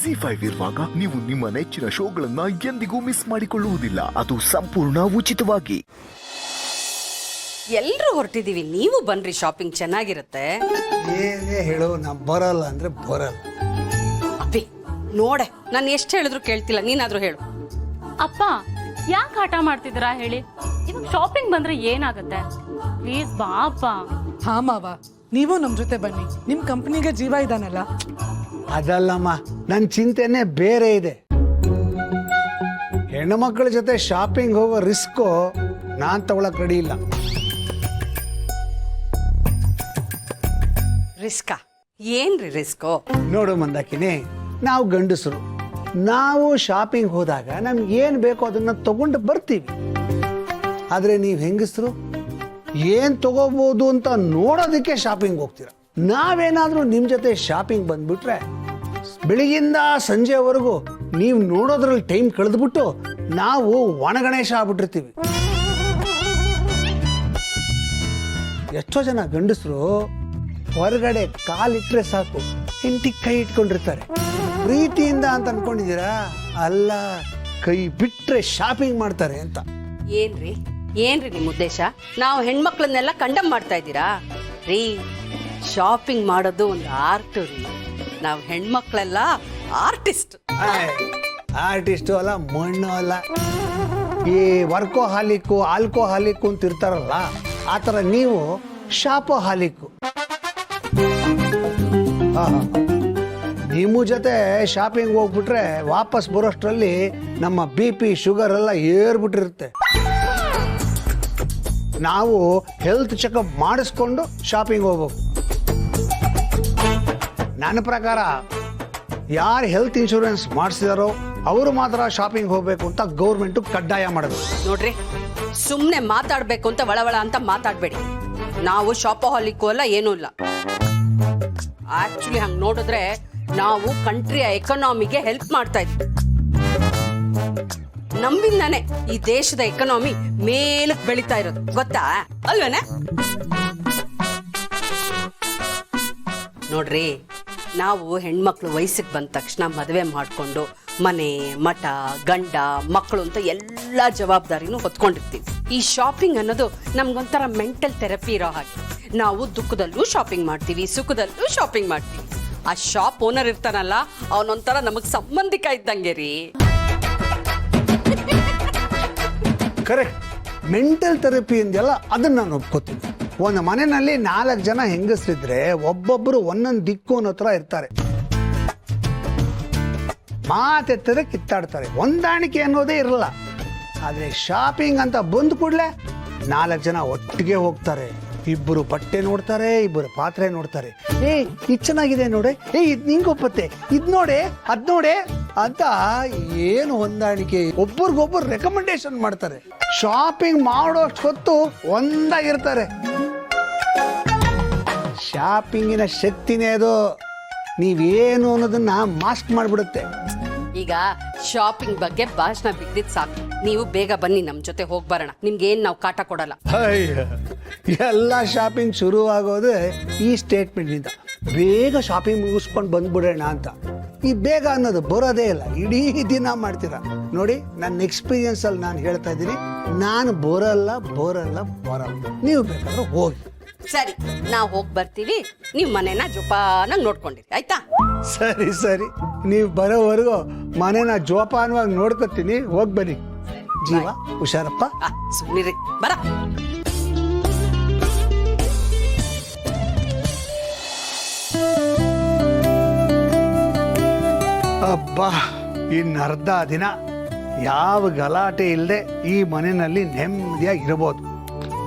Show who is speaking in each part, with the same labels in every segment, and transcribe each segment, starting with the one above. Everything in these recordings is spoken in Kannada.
Speaker 1: ZEE5 ಇರುವಾಗ ನೀವು ನಿಮ್ಮ ನೆಚ್ಚಿನ ಶೋಗಳನ್ನ ಎಂದಿಗೂ ಮಿಸ್ ಮಾಡಿಕೊಳ್ಳುವುದಿಲ್ಲ. ಅದು ಸಂಪೂರ್ಣ ಉಚಿತವಾಗಿ.
Speaker 2: ಎಲ್ಲರೂ ಹೊರಟಿದೀವಿ, ನೀವು ಬನ್ರಿ, ಶಾಪಿಂಗ್ ಚೆನ್ನಾಗಿರುತ್ತೆ.
Speaker 3: ಏನೇ ಹೇಳು, ನಾ ಬರಲ್ಲ ಅಂದ್ರೆ ಬರಲ್ಲ.
Speaker 2: ಅಪ್ಪಿ ನೋಡೆ, ನಾನು ಎಷ್ಟು ಹೇಳಿದ್ರು ಕೇಳ್ತಿಲ್ಲ, ನೀನಾದ್ರೂ ಹೇಳು.
Speaker 4: ಅಪ್ಪ ಯಾಕೆ ಹಠ ಮಾಡ್ತಿದ್ದೀರಾ ಹೇಳಿ? ಇವಾಗ ಶಾಪಿಂಗ್ ಬಂದ್ರೆ ಏನಾಗುತ್ತೆ? ಪ್ಲೀಸ್ ಬಾ ಅಪ್ಪ.
Speaker 5: ಹಾ ಮಾವ, ನೀವು ನಮ್ ಜೊತೆ ಬನ್ನಿ, ನಿಮ್ ಕಂಪ್ನಿಗೆ ಜೀವ ಇದಾನಲ್ಲ.
Speaker 3: ಅದಲ್ಲಮ್ಮ, ನನ್ನ ಚಿಂತೆನೆ ಬೇರೆ ಇದೆ. ಹೆಣ್ಣು ಮಕ್ಕಳ ಜೊತೆ ಶಾಪಿಂಗ್ ಹೋಗೋ ರಿಸ್ಕು ನಾನ್ ತಗೊಳಕ್ ರೆಡಿ ಇಲ್ಲ.
Speaker 2: ರಿಸ್ಕಾ? ಏನ್ರಿ ರಿಸ್ಕು?
Speaker 3: ನೋಡು ಮಂದಾಕಿನಿ, ನಾವು ಗಂಡಸರು, ನಾವು ಶಾಪಿಂಗ್ ಹೋದಾಗ ನಮ್ಗೆ ಏನು ಬೇಕೋ ಅದನ್ನ ತಗೊಂಡು ಬರ್ತೀವಿ. ಆದ್ರೆ ನೀವು ಹೆಂಗಸರು ಏನ್ ತಗೋಬಹುದು ಅಂತ ನೋಡೋದಕ್ಕೆ ಶಾಪಿಂಗ್ ಹೋಗ್ತೀರ. ನಾವೇನಾದ್ರೂ ನಿಮ್ ಜೊತೆ ಶಾಪಿಂಗ್ ಬಂದ್ಬಿಟ್ರೆ ಬೆಳಿಗ್ಗಿಂದ ಸಂಜೆವರೆಗೂ ನೀವು ನೋಡೋದ್ರಲ್ಲಿ ಟೈಮ್ ಕಳೆದ್ಬಿಟ್ಟು ನಾವು ಒಣಗಣೇಶ ಆಗ್ಬಿಟ್ಟಿರ್ತೀವಿ. ಎಷ್ಟೋ ಜನ ಗಂಡಸರು ಹೊರಗಡೆ ಕಾಲಿಟ್ರೆ ಸಾಕು ಹೆಂಡತಿ ಕೈ ಇಟ್ಕೊಂಡಿರ್ತಾರೆ. ಪ್ರೀತಿಯಿಂದ ಅಂತ ಅನ್ಕೊಂಡಿದ್ದೀರಾ? ಅಲ್ಲ, ಕೈ ಬಿಟ್ರೆ ಶಾಪಿಂಗ್ ಮಾಡ್ತಾರೆ ಅಂತ.
Speaker 2: ಏನ್ರಿ ನಿಮ್ ಉದ್ದೇಶ? ನಾವು ಹೆಣ್ಮಕ್ಳನ್ನೆಲ್ಲ ಕಂಡಮ್ ಮಾಡ್ತಾ ಇದ್ದೀರಾ? ರೀ, ಶಾಪಿಂಗ್ ಮಾಡೋದು ಒಂದು ಆರ್ಟ್ ರೀ. ನಾವು ಹೆಣ್ಮಕ್ಳೆಲ್ಲ ಆರ್ಟಿಸ್ಟ್.
Speaker 3: ಆರ್ಟಿಸ್ಟು ಅಲ್ಲ, ಮಣ್ಣು ಅಲ್ಲ. ಈ ವರ್ಕೋಹಾಲಿಕ್ಕು ಆಲ್ಕೋಹಾಲಿಕ್ಕು ಅಂತ ಇರ್ತಾರಲ್ಲ, ಆ ಥರ ನೀವು ಶಾಪೋಹಾಲಿಕ್ಕು. ನಿಮ್ಮ ಜೊತೆ ಶಾಪಿಂಗ್ ಹೋಗ್ಬಿಟ್ರೆ ವಾಪಸ್ ಬರೋಷ್ಟರಲ್ಲಿ ನಮ್ಮ BP ಶುಗರ್ ಎಲ್ಲ ಏರ್ಬಿಟ್ಟಿರುತ್ತೆ. ನಾವು ಹೆಲ್ತ್ ಚೆಕಪ್ ಮಾಡಿಸ್ಕೊಂಡು ಶಾಪಿಂಗ್ ಹೋಗ್ಬೇಕು. ನನ್ನ ಪ್ರಕಾರ ಯಾರು ಹೆಲ್ತ್ ಇನ್ಶೂರೆನ್ಸ್ ಮಾಡಿಸಿದಾರೋ ಅವರು ಮಾತ್ರ ಶಾಪಿಂಗ್ ಹೋಗ್ಬೇಕು ಅಂತ ಗೌರ್ಮೆಂಟ್ ಕಡ್ಡಾಯ ಮಾಡಬೇಕು.
Speaker 2: ನೋಡ್ರಿ, ಸುಮ್ನೆ ಮಾತಾಡ್ಬೇಕು ಅಂತ ಒಳವಳ ಅಂತ ಮಾತಾಡ್ಬೇಡಿ. ನಾವು ಶಾಪೋಹಾಲಿಕ್ಕು ಅಲ್ಲ, ಏನೂ ಇಲ್ಲ. ಆಕ್ಚುಲಿ ಹಂಗ್ ನೋಡಿದ್ರೆ ನಾವು ಕಂಟ್ರಿಯ ಎಕನಾಮಿಗೆ ಹೆಲ್ಪ್ ಮಾಡ್ತಾ ಇದ್ವಿ. ನಮ್ಮಿಂದಾನೆ ಈ ದೇಶದ ಎಕನಾಮಿ ಮೇಲಕ್ ಬೆಳೀತಾ ಇರೋದು, ಗೊತ್ತಾ ಅಲ್ವೇನೆ? ನೋಡ್ರಿ, ನಾವು ಹೆಣ್ಮಕ್ಳು ವಯಸ್ಸಿಗೆ ಬಂದ ತಕ್ಷಣ ಮದುವೆ ಮಾಡ್ಕೊಂಡು ಮನೆ ಮಠ ಗಂಡ ಮಕ್ಕಳು ಅಂತ ಎಲ್ಲಾ ಜವಾಬ್ದಾರಿನೂ ಹೊತ್ಕೊಂಡಿರ್ತೀವಿ. ಈ ಶಾಪಿಂಗ್ ಅನ್ನೋದು ನಮ್ಗೊಂಥರ ಮೆಂಟಲ್ ಥೆರಪಿ ಇರೋ ಹಾಗೆ. ನಾವು ದುಃಖದಲ್ಲೂ ಶಾಪಿಂಗ್ ಮಾಡ್ತೀವಿ, ಸುಖದಲ್ಲೂ ಶಾಪಿಂಗ್ ಮಾಡ್ತೀವಿ. ಆ ಶಾಪ್ ಓನರ್ ಇರ್ತಾನಲ್ಲ, ಅವನೊಂಥರ ನಮಗ್ ಸಂಬಂಧಿಕ ಇದ್ದಂಗೆ ರೀ.
Speaker 3: ಕರೆಕ್ಟ್, ಮೆಂಟಲ್ ಥೆರಪಿ ಅಂದೆಲ್ಲ ಅದನ್ನ ನಾನು ಒಪ್ಕೋತೀನಿ. ಒಂದು ಮನೆಯಲ್ಲಿ 4 ಜನ ಹೆಂಗಸರಿದ್ರೆ ಒಬ್ಬೊಬ್ಬರು ಒಂದೊಂದು ದಿಕ್ಕು ಅನ್ನೋ ಥರ ಇರ್ತಾರೆ. ಮಾತೆತ್ತರೆ ಕಿತ್ತಾಡ್ತಾರೆ, ಹೊಂದಾಣಿಕೆ ಅನ್ನೋದೇ ಇರಲ್ಲ. ಆದರೆ ಶಾಪಿಂಗ್ ಅಂತ ಬಂದ ಕೂಡಲೇ 4 ಜನ ಒಟ್ಟಿಗೆ ಹೋಗ್ತಾರೆ. ಇಬ್ಬರು ಬಟ್ಟೆ ನೋಡ್ತಾರೆ, ಇಬ್ಬರು ಪಾತ್ರೆ ನೋಡ್ತಾರೆ. ಇದು ಚೆನ್ನಾಗಿದೆ ನೋಡೆ, ಇದು ನಿಂಗೆ ಒಪ್ಪತ್ತೆ, ಇದು ನೋಡೆ, ಅದ್ ನೋಡೆ ಅಂತ ಏನು ಹೊಂದಾಣಿಕೆ. ಒಬ್ಬರಿಗೊಬ್ಬರು ರೆಕಮೆಂಡೇಶನ್ ಮಾಡ್ತಾರೆ. ಶಾಪಿಂಗ್ ಮಾಡೋಷ್ಟು ಹೊತ್ತು ಒಂದಾಗಿರ್ತಾರೆ. ಶಾಪಿಂಗಿನ ಶಕ್ತಿನೇ ಅದು. ನೀವೇನು ಅನ್ನೋದನ್ನ ಮಾಸ್ಕ್ ಮಾಡಿಬಿಡುತ್ತೆ.
Speaker 2: ಈಗ ಶಾಪಿಂಗ್ ಬಗ್ಗೆ ಭಾಷಣ ಬಿದ್ದಿದ್ ಸಾಕು. ನೀವು ಬೇಗ ಬನ್ನಿ, ನಮ್ ಜೊತೆ ಹೋಗ್ಬರೋಣ. ನಿಮ್ಗೆ ಏನ್ ನಾವು ಕಾಟ ಕೊಡಲ್ಲ.
Speaker 3: ಎಲ್ಲ ಶಾಪಿಂಗ್ ಶುರು ಆಗೋದೇ ಈ ಸ್ಟೇಟ್ಮೆಂಟ್ನಿಂದ. ಬೇಗ ಶಾಪಿಂಗ್ ಮುಗಿಸ್ಕೊಂಡು ಬಂದ್ಬಿಡೋಣ ಅಂತ. ಈ ಬೇಗ ಅನ್ನೋದು ಬರೋದೇ ಇಲ್ಲ, ಇಡೀ ದಿನ ಮಾಡ್ತೀರಾ. ನೋಡಿ, ನನ್ನ ಎಕ್ಸ್ಪೀರಿಯನ್ಸ್ ಅಲ್ಲಿ ನಾನು ಹೇಳ್ತಾ ಇದ್ದೀನಿ, ನಾನು ಬರಲ್ಲ. ನೀವು ಬೇಕಾದ್ರೆ ಹೋಗಿ.
Speaker 2: ಸರಿ, ನಾವು ಹೋಗಿ ಬರ್ತೀವಿ. ನೀವು ಮನೇನ ಜೋಪಾನಾಗಿ ನೋಡ್ಕೊಂಡಿರಿ, ಆಯ್ತಾ?
Speaker 3: ಸರಿ, ನೀವು ಬರೋವರೆಗೂ ಮನೇನ ಜೋಪಾನವಾಗಿ ನೋಡ್ಕೊತೀನಿ. ಹೋಗಿ ಬನ್ನಿ. ಜೀವ, ಹುಷಾರಪ್ಪ.
Speaker 2: ಸುಮ್ಮನಿರಿ, ಬರ.
Speaker 3: ಅಬ್ಬಾ, ಇನ್ನರ್ಧ ದಿನ ಯಾವ ಗಲಾಟೆ ಇಲ್ಲದೆ ಈ ಮನೆಯಲ್ಲಿ ನೆಮ್ಮದಿಯಾಗಿ ಇರಬಹುದು.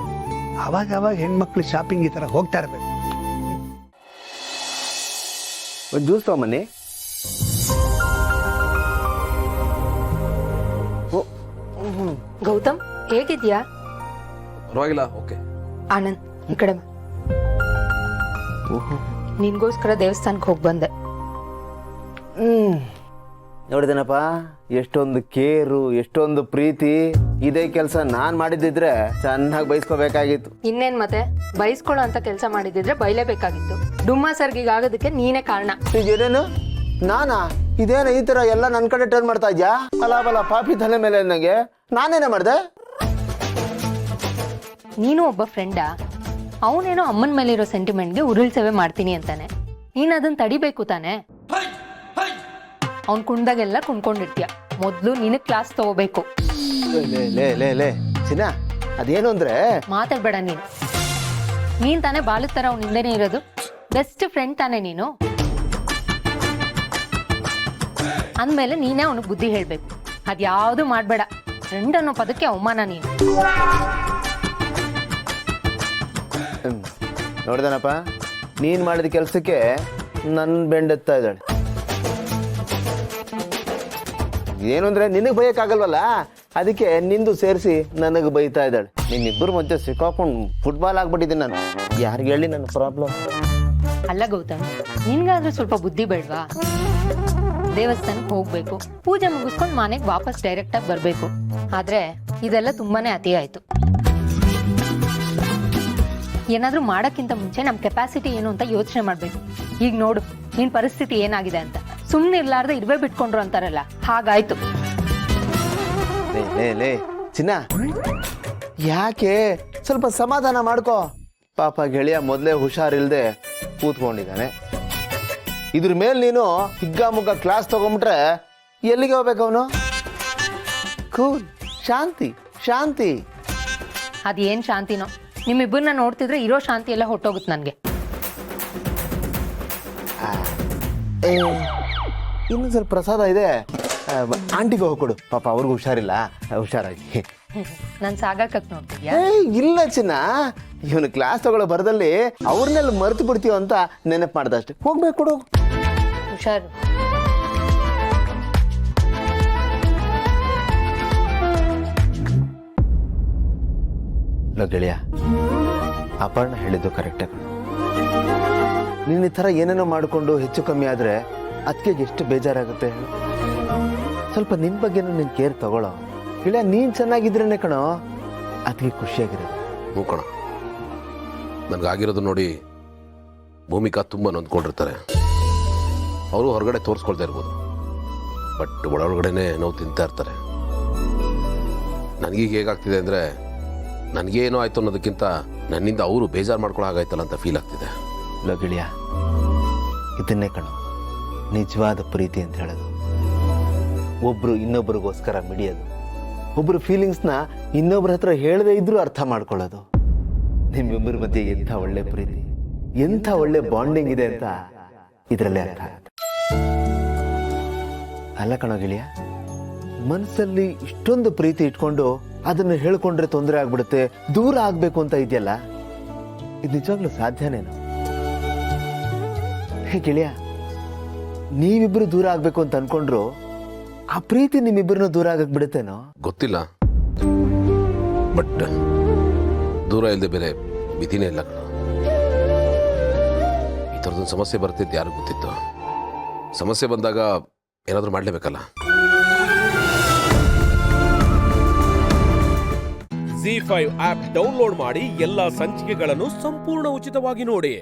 Speaker 3: ಅವಾಗ ಹೆಣ್ಮಕ್ಳು ಶಾಪಿಂಗ್ ಈ ತರ ಹೋಗ್ತಾ ಇರ್ಬೇಕು.
Speaker 6: ಒಂದು ಜ್ಯೂಸ್ ತಗೊಂಬನ್ನಿ.
Speaker 7: ಗೌತಮ್, ಹೇಗಿದ್ಯಾ?
Speaker 6: ಪರವಾಗಿಲ್ಲ, ಓಕೆ.
Speaker 7: ಆನಂದ್, ಈ ಕಡೆ ಬಾ. ನಿನ್ಗೋಸ್ಕರ ದೇವಸ್ಥಾನಕ್ಕೆ ಹೋಗಿ ಬಂದೆ.
Speaker 6: ನೋಡಿದೇನಪ್ಪ, ಎಷ್ಟೊಂದು ಕೇರು, ಎಷ್ಟೊಂದು ಪ್ರೀತಿ. ಇದೇ ಕೆಲಸ ನಾನ್ ಮಾಡಿದ್ದಿದ್ರೆ ಚೆನ್ನಾಗಿ ಬಯಸ್ಕೋಬೇಕಾಗಿತ್ತು.
Speaker 7: ಇನ್ನೇನ್ ಮತ್ತೆ, ಬಯಸ್ಕೊಳ್ಳೋ ಅಂತ ಕೆಲಸ ಮಾಡಿದಿದ್ರೆ ಬೈಲೇಬೇಕಾಗಿತ್ತು. ಡುಮ್ಮ ಸರ್ಗಿಗೆ ಆಗೋದಕ್ಕೆ ನೀನೇ ಕಾರಣ.
Speaker 6: ಏನೇನು ನಾನಾ? ಇದೇನ ಈ ತರ ಎಲ್ಲ ನನ್ನ ಕಡೆ ಟರ್ನ್ ಮಾಡ್ತಾ ಇದ್ಯಾ? ಅಲ್ಲ ಪಾಪಿ ತಲೆ ಮೇಲೆ ನನಗೆ ನಾನೇನೇ ಮಾಡ್ದೆ?
Speaker 7: ನೀನು ಒಬ್ಬ ಫ್ರೆಂಡಾ? ಅವನೇನೋ ಅಮ್ಮನ ಮೇಲಿರೋ ಸೆಂಟಿಮೆಂಟ್ಗೆ ಉರುಳ್ ಸೇವೆ ಮಾಡ್ತೀನಿ ಅಂತಾನೆ. ನೀನ್ ಅದನ್ನ ತಡಿಬೇಕು ತಾನೆ. ಅವ್ನ್ ಕುಣ್ದಾಗೆಲ್ಲ ಕುಣ್ಕೊಂಡಿರ್ತೀಯ. ಮೊದ್ಲು ನಿನಗ್ ಕ್ಲಾಸ್ ತಗೋಬೇಕು.
Speaker 6: ಲೇ ಚಿನ್ನ, ಅದೇನು ಅಂದ್ರೆ
Speaker 7: ಮಾತಾಡ್ಬೇಡ ನೀನು. ನೀನ್ ತಾನೇ ಬಾಲದ ತರ ಅವ್ನ ಹಿಂದೆನೇ ಇರೋದು. ಬೆಸ್ಟ್ ಫ್ರೆಂಡ್ ತಾನೆ ನೀನು. ಅಂದ್ಮೇಲೆ ನೀನೇ ಅವನಿಗೆ ಬುದ್ಧಿ ಹೇಳ್ಬೇಕು. ಅದ್ಯಾವುದು ಮಾಡ್ಬೇಡ. ಫ್ರೆಂಡ್ ಅನ್ನೋ ಪದಕ್ಕೆ ಅವಮಾನ ನೀನು.
Speaker 6: ನೋಡ್ದೇನಪ್ಪ, ನೀನ್ ಮಾಡಿದ ಕೆಲ್ಸಕ್ಕೆ ನನ್ ಬೆಂಡೆತ್ತಾ ಇದ್ದಾಳೆ. ಏನು ಅಂದ್ರೆ ನಿನಗೆ ಬೈಯಕ್ಕಾಗಲ್ವಲ್ಲ, ಅದಕ್ಕೆ ನಿಂದು ಸೇರಿಸಿ ನನಗೆ ಬೈತಾ ಇದ್ದಾಳೆ. ನಿನ್ನಿಬ್ಬರು ಮಧ್ಯೆ ಸಿಕ್ಕಾಕೊಂಡು ಫುಟ್ಬಾಲ್ ಆಗ್ಬಿಟ್ಟಿದ್ದೀನಿ ನಾನು. ಯಾರಿಗೆ ಹೇಳಿ ನನ್ನ ಪ್ರಾಬ್ಲಮ್?
Speaker 7: ಅಲ್ಲ ಗೌತಮ್, ನಿನ್ಗಾದ್ರೂ ಸ್ವಲ್ಪ ಬುದ್ಧಿ ಬೇಡ್ವಾ? ದೇವಸ್ಥಾನಕ್ಕೆ ಹೋಗ್ಬೇಕು, ಪೂಜೆ ಮುಗಿಸ್ಕೊಂಡು ಮನೆಗೆ ವಾಪಸ್ ಡೈರೆಕ್ಟ್ ಆಗಿ ಬರ್ಬೇಕು. ಆದ್ರೆ ಇದೆಲ್ಲ ತುಂಬಾನೇ ಅತಿ ಆಯ್ತು. ಏನಾದ್ರೂ ಮಾಡಕ್ಕಿಂತ ಮುಂಚೆ ನಮ್ ಕೆಪಾಸಿಟಿ ಏನು ಅಂತ ಯೋಚನೆ ಮಾಡ್ಬೇಕು. ಈಗ ನೋಡು ನಿನ್ ಪರಿಸ್ಥಿತಿ ಏನಾಗಿದೆ ಅಂತ. ಸುಮ್ನೆ ಇರ್ಲಾರ್ದೆ ಇರ್ವೇ ಬಿಟ್ಕೊಂಡ್ರು ಅಂತಾರಲ್ಲ, ಹಾಗಾಯ್ತು.
Speaker 6: ಲೇ ಚಿನ್ನ, ಯಾಕೆ ಸ್ವಲ್ಪ ಸಮಾಧಾನ ಮಾಡ್ಕೋ. ಪಾಪ ಗೆಳೆಯ ಮೊದಲೇ ಹುಷಾರಿಲ್ದೆ ಕೂತ್ಕೊಂಡಿದ್ದಾನೆ. ಇದ್ರ ಮೇಲೆ ನೀನು ಹಿಗ್ಗಾಮುಗ್ಗ ಕ್ಲಾಸ್ ತಗೊಂಡ್ಬಿಟ್ರೆ ಎಲ್ಲಿಗೆ ಹೋಗ್ಬೇಕು ಅವನು? ಕೂಲ್, ಶಾಂತಿ ಶಾಂತಿ.
Speaker 7: ಅದೇನ್ ಶಾಂತಿನೋ. ನಿಮ್ಮಿಬ್ಬರನ್ನ ನೋಡ್ತಿದ್ರೆ ಇರೋ ಶಾಂತಿ ಎಲ್ಲ ಹೊಟ್ಟೋಗುತ್ತೆ ನನ್ಗೆ.
Speaker 6: ಇನ್ನೊಂದು ಸ್ವಲ್ಪ ಪ್ರಸಾದ ಇದೆ, ಆಂಟಿಗೆ ಹೋಗ್ಕೊಡು. ಪಾಪ ಅವ್ರಿಗೂ ಹುಷಾರಿಲ್ಲ, ಹುಷಾರಾಗಿ.
Speaker 7: ನನ್ ಸಾಗಾಕಕ್ ನೋಡ್ತಿದ್ಯಾ?
Speaker 6: ಇಲ್ಲ ಚಿನ್ನ, ಇವನು ಕ್ಲಾಸ್ ತಗೊಳ್ಳೋ ಬರದಲ್ಲಿ ಅವ್ರನ್ನೆಲ್ಲ ಮರೆತು ಬಿಡ್ತೀವ ಅಂತ ನೆನಪು ಮಾಡ್ದ ಅಷ್ಟೇ. ಹೋಗ್ಬೇಕು ಕೊಡು.
Speaker 7: ಹುಷಾರು.
Speaker 6: ಗೆಳೆಯ, ಅಪರ್ಣ ಹೇಳಿದ್ದು ಕರೆಕ್ಟೇ ಕಣು. ನೀನು ಈ ಥರ ಏನೇನೋ ಮಾಡಿಕೊಂಡು ಹೆಚ್ಚು ಕಮ್ಮಿ ಆದರೆ ಅದಕ್ಕೆ ಎಷ್ಟು ಬೇಜಾರಾಗುತ್ತೆ. ಸ್ವಲ್ಪ ನಿನ್ನ ಬಗ್ಗೆನೂ ನೀನು ಕೇರ್ ತಗೊಳ್ಳೋ. ಗೆಳೆಯ, ನೀನು ಚೆನ್ನಾಗಿದ್ರೇನೆ ಕಣೋ ಅದಕ್ಕೆ ಖುಷಿಯಾಗಿರೋದು.
Speaker 8: ಹ್ಞೂ ಕಣ, ನನಗಾಗಿರೋದು ನೋಡಿ ಭೂಮಿಕಾ ತುಂಬ ನೊಂದ್ಕೊಂಡಿರ್ತಾರೆ. ಅವರು ಹೊರಗಡೆ ತೋರಿಸ್ಕೊಳ್ತಾ ಇರ್ಬೋದು, ಬಟ್ ಒಳಗಡೆನೆ ನೋವು ತಿಂತಾ ಇರ್ತಾರೆ. ನನಗೀಗ ಹೇಗಾಗ್ತಿದೆ ಅಂದರೆ, ನನಗೇನೋ ಆಯಿತು ಅನ್ನೋದಕ್ಕಿಂತ ನನ್ನಿಂದ ಅವರು ಬೇಜಾರು ಮಾಡ್ಕೊಳ್ಳೋ ಹಾಗಾಯ್ತಲ್ಲ ಅಂತ ಫೀಲ್ ಆಗ್ತಿದೆ.
Speaker 6: ಗೆಳೆಯ, ಇದನ್ನೇ ಕಣೋ ನಿಜವಾದ ಪ್ರೀತಿ ಅಂತ ಹೇಳೋದು. ಒಬ್ರು ಇನ್ನೊಬ್ರಿಗೋಸ್ಕರ ಮಿಡಿಯೋದು, ಒಬ್ರು ಫೀಲಿಂಗ್ಸ್ನ ಇನ್ನೊಬ್ರ ಹತ್ರ ಹೇಳದೇ ಇದ್ರೂ ಅರ್ಥ ಮಾಡ್ಕೊಳ್ಳೋದು. ನಿಮ್ಮಿಬ್ಬರ ಮಧ್ಯೆ ಎಂಥ ಒಳ್ಳೆ ಪ್ರೀತಿ, ಎಂಥ ಒಳ್ಳೆ ಬಾಂಡಿಂಗ್ ಇದೆ ಅಂತ ಇದರಲ್ಲೇ ಅರ್ಥ ಆಗುತ್ತೆ. ಅಲ್ಲ ಕಣೋ ಗೆಳೆಯ, ಮನಸ್ಸಲ್ಲಿ ಇಷ್ಟೊಂದು ಪ್ರೀತಿ ಇಟ್ಕೊಂಡು ಅದನ್ನು ಹೇಳ್ಕೊಂಡ್ರೆ ತೊಂದರೆ ಆಗ್ಬಿಡುತ್ತೆ, ದೂರ ಆಗ್ಬೇಕು ಅಂತ ಇದೆಯಲ್ಲ, ಇದು ನಿಜವಾಗ್ಲೂ ಸಾಧ್ಯನೇನು? ಹೇ ಗೆಳೆಯ, ನೀವಿಬ್ರು ದೂರ ಆಗ್ಬೇಕು ಅಂತ ಅನ್ಕೊಂಡ್ರು ಆ ಪ್ರೀತಿ ನಿಮ್ಮಿಬ್ಬರನ್ನು ದೂರ ಆಗಕ್ ಬಿಡುತ್ತೇನೋ
Speaker 8: ಗೊತ್ತಿಲ್ಲ, ಬಟ್ ದೂರ ಇಲ್ಲದೆ ಬೇರೆ ವಿಧಿನೇ ಇಲ್ಲ ಕಣ. ಈ ಥರದೊಂದು ಸಮಸ್ಯೆ ಬರ್ತಿದ್ದು ಯಾರಿಗೂ ಗೊತ್ತಿತ್ತು. ಸಮಸ್ಯೆ ಬಂದಾಗ ಏನಾದರೂ ಮಾಡಲೇಬೇಕಲ್ಲ.
Speaker 9: ZEE5 ಆಪ್ ಡೌನ್ಲೋಡ್ ಮಾಡಿ ಎಲ್ಲಾ ಸಂಚಿಕೆಗಳನ್ನು ಸಂಪೂರ್ಣ ಉಚಿತವಾಗಿ ನೋಡಿ.